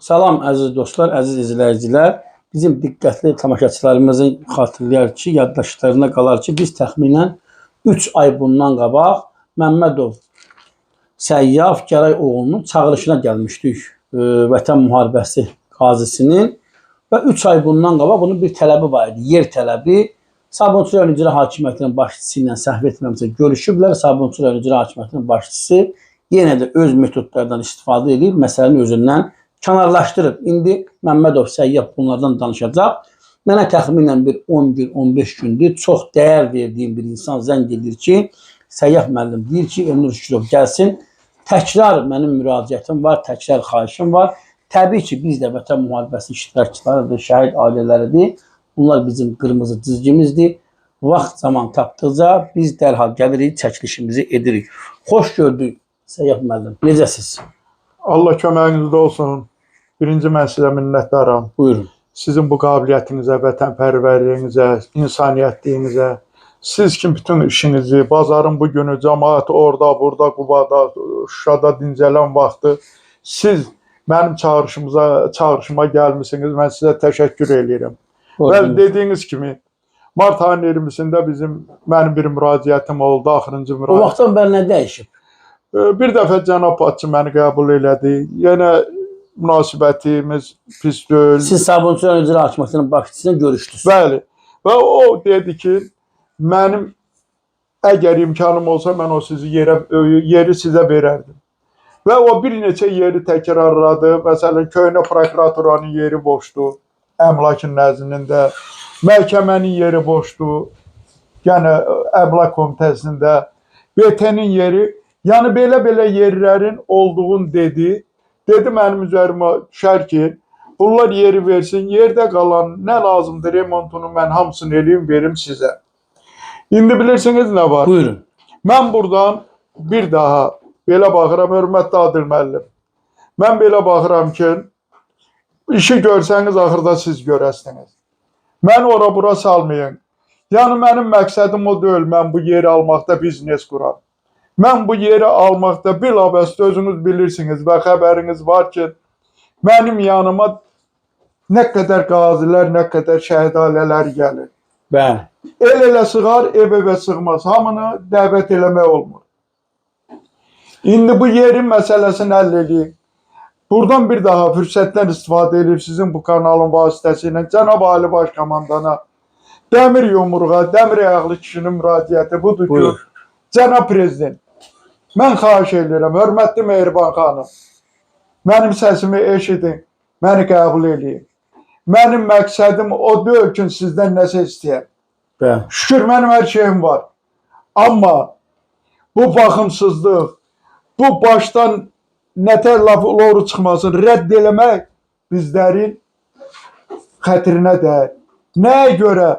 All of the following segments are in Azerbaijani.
Salam əziz dostlar, əziz izləyicilər. Bizim diqqətli tamaşaçılarımızın xatırlayar ki, yaddaşlarına qalar ki, biz təxminən 3 ay bundan qabaq Məmmədov Səyyaf Gəray oğlunun çağırışına gəlmişdik. Vətən müharibəsi qazisinin və 3 ay bundan qabaq bunun bir tələbi var idi, yer tələbi. Sabunçu rayon İcra Hakimiyyətinin başçısı ilə səhv etmirəmsə görüşüblər. Sabunçu rayon İcra Hakimiyyətinin başçısı yenə də öz metodlardan istifadə edib, məsələnin özündən kənarlaşdırıb. İndi Məmmədov Səyyaf bunlardan danışacaq. Mənə təxminən bir 11-15 gündür çox dəyər verdiyim bir insan zəng edir ki, Səyyaf müəllim deyir ki, Elnur Şükürov gəlsin. Təkrar mənim müraciətim var, təkrar xahişim var. Təbii ki, biz də vətən müharibəsi iştirakçılarıdır, şəhid ailələridir. Bunlar bizim qırmızı çizgimizdir. Vaxt zaman tapdıqca biz dərhal gəlirik, çəkilişimizi edirik. Xoş gördük Səyyaf müəllim. Necəsiz? Allah köməyinizdə olsun. Birinci mən sizə minnətdaram. Buyurun. Sizin bu qabiliyyətinizə, vətənpərvərliyinizə, insaniyyətliyinizə, siz ki bütün işinizi, bazarın bu günü, cəmaət orada, burada, Qubada, Şuşada dincələn vaxtı siz mənim çağırışıma gəlmişsiniz. Mən sizə təşəkkür edirəm. Və dediyiniz kimi mart ayının 20-sində mənim bir müraciətim oldu, axırıncı müraciət. O vaxtdan bəri nə dəyişib? Bir dəfə cənab Patçı məni qəbul elədi. Yenə münasibətimiz pis deyil. Siz Sabunçu rayon İcra Hakimiyyətinin başçısıyla görüşdünüz. Bəli. Və o dedi ki, mənim əgər imkanım olsa mən o yeri sizə verərdim. Və o bir neçə yeri təkrarladı. Məsələn, Köhnə prokuraturanın yeri boşdur. Əmlakın nəzdində. Məhkəmənin yeri boşdur. Yəni Əmlak Komitəsində. BT-nin yeri. Yəni belə yerlərin olduğunu dedi. Dedi mənim üzərimə düşər ki, bunlar yeri versin. Yerdə qalan nə lazımdır remontunu mən hamısını eləyim, verim sizə. İndi bilirsiniz nə var? Buyurun. Mən buradan bir daha belə baxıram, hörmətli Adil müəllim. Mən belə baxıram ki, işi görsəniz axırda siz görəsiniz. Məni ora-bura salmayın. Yəni mənim məqsədim o deyil, mən bu yeri almaqda biznes quram. Mən bu yeri almaqda bilavasitə özünüz bilirsiniz və xəbəriniz var ki, mənim yanıma nə qədər qazilər, nə qədər şəhid ailələri gəlir. Bəli. El-elə sığar, ev-evə sığmaz. Hamını dəvət eləmək olmur. İndi bu yerin məsələsini həll edeyim. Buradan bir daha fürsətdən istifadə edib sizin bu kanalın vasitəsilə Cənab Ali Baş Komandana dəmir yumruğa, dəmir ayaqlı kişinin müraciəti budur ki, Cənab Prezident, mən xahiş edirəm, hörmətli Mehriban xanım, mənim səsimi eşidin, məni qəbul edin. Mənim məqsədim o deyil ki, sizdən nəsə istəyəm. Şükür, mənim hər şeyim var. Amma bu baxımsızlıq, bu başdan nətər lafı çıxmasın, rədd eləmək bizlərin xətrinə dəyər. Nəyə görə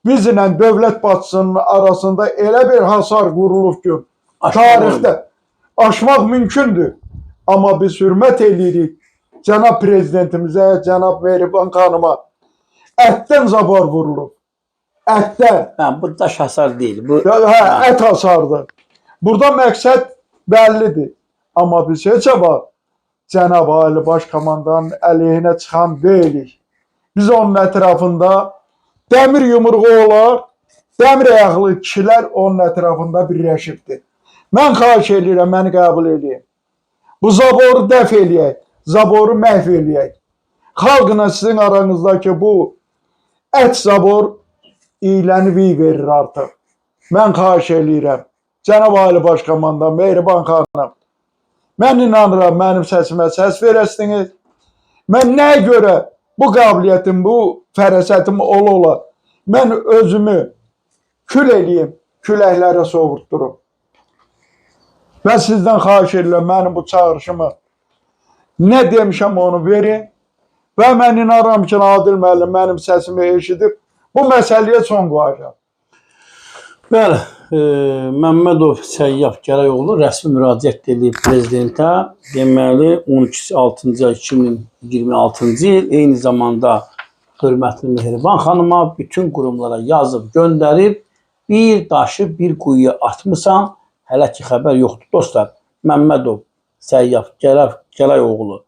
bizlə dövlət başçısının arasında elə bir hasar qurulub ki, tarixdə aşmaq mümkündür. Amma biz hörmət edirik Cənab Prezidentimizə, Cənab Mehriban xanıma. Ətdən zabar vurulub. Ətdən. Bu daş hasar deyil. Ət hasardır. Burada məqsəd bəllidir. Amma biz heç vaxt Cənab Ali Baş Komandanın əleyhinə çıxan deyilik. Biz onun ətrafında dəmir yumruğu olaraq, dəmir ayaqlı kişilər onun ətrafında birləşibdir. Mən xahiş edirəm, məni qəbul edin. Bu zaboru dəf eləyək, zaboru məhv eləyək. Xalqla sizin aranızdakı bu ət zabor iyilənib verir artıq. Mən xahiş edirəm, Cənab Ali Baş Komandan, Mehriban xanım, mən inanıram, mənim səsimə səs verəsiniz. Mən nəyə görə bu qabiliyyətim, bu fərasətim ola, mən özümü kül eləyim, küləklərə sovurtdurum. Və sizdən xahiş edirəm, mənim bu çağırışımı nə demişəm onu verin və mən inanıram ki, Adil müəllim mənim səsimi eşidib bu məsələyə son qoyacaq. Bəli, Məmmədov Səyyaf Gəray oğlu rəsmi müraciət edib prezidentə. Deməli, 12-6-cı ay 2026-cı il, eyni zamanda hörmətli Mehriban xanıma bütün qurumlara yazıb göndərib, bir daşı bir quyuya atmısan, hələ ki xəbər yoxdur. Dostlar, Məmmədov Səyyaf Gəray oğlu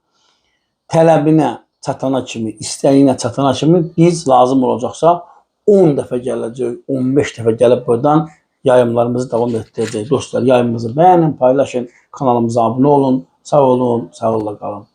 tələbinə çatana kimi, istəyinə çatana kimi biz lazım olacaqsa 10 dəfə gələcək, 15 dəfə gəlib buradan yayımlarımızı davam etdirəcək. Dostlar, yayımımızı bəyənin, paylaşın, kanalımıza abunə olun. Sağ olun, sağlıqla qalın.